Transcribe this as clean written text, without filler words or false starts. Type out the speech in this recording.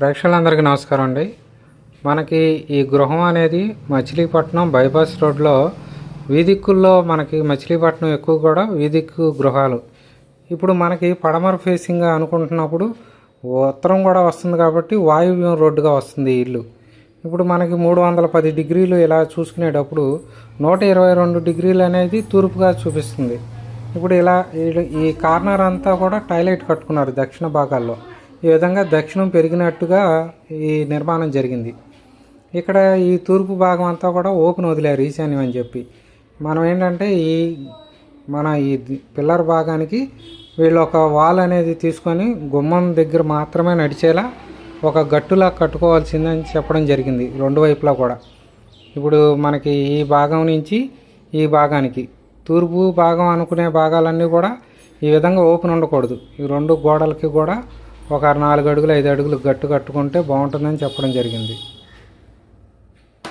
ప్రేక్షకులందరికీ నమస్కారం అండి. మనకి ఈ గృహం అనేది మచిలీపట్నం బైపాస్ రోడ్లో వీధిక్కుల్లో మనకి మచిలీపట్నం ఎక్కువ కూడా వీధిక్కు గృహాలు. ఇప్పుడు మనకి పడమర ఫేసింగ్గా అనుకుంటున్నప్పుడు ఉత్తరం కూడా వస్తుంది కాబట్టి వాయువ్యం రోడ్డుగా వస్తుంది ఈ ఇల్లు. ఇప్పుడు మనకి 310 డిగ్రీలు ఇలా చూసుకునేటప్పుడు 122 డిగ్రీలు అనేది తూర్పుగా చూపిస్తుంది. ఇప్పుడు ఇలా ఈ కార్నర్ అంతా కూడా టాయిలెట్ కట్టుకున్నారు దక్షిణ భాగాల్లో. ఈ విధంగా దక్షిణం పెరిగినట్టుగా ఈ నిర్మాణం జరిగింది. ఇక్కడ ఈ తూర్పు భాగం అంతా కూడా ఓపెన్ వదిలేరు ఈశాన్యం అని చెప్పి. మనం ఏంటంటే ఈ పిల్లర్ భాగానికి వీళ్ళు ఒక వాల్ అనేది తీసుకొని గుమ్మం దగ్గర మాత్రమే నడిచేలా ఒక గట్టులా కట్టుకోవాల్సిందని చెప్పడం జరిగింది రెండు వైపులా కూడా. ఇప్పుడు మనకి ఈ భాగం నుంచి ఈ భాగానికి తూర్పు భాగం అనుకునే భాగాలన్నీ కూడా ఈ విధంగా ఓపెన్ ఉండకూడదు. ఈ రెండు గోడలకి కూడా ఒక 4 అడుగులు 5 అడుగులు గట్టు కట్టుకుంటే బాగుంటుందని చెప్పడం జరిగింది.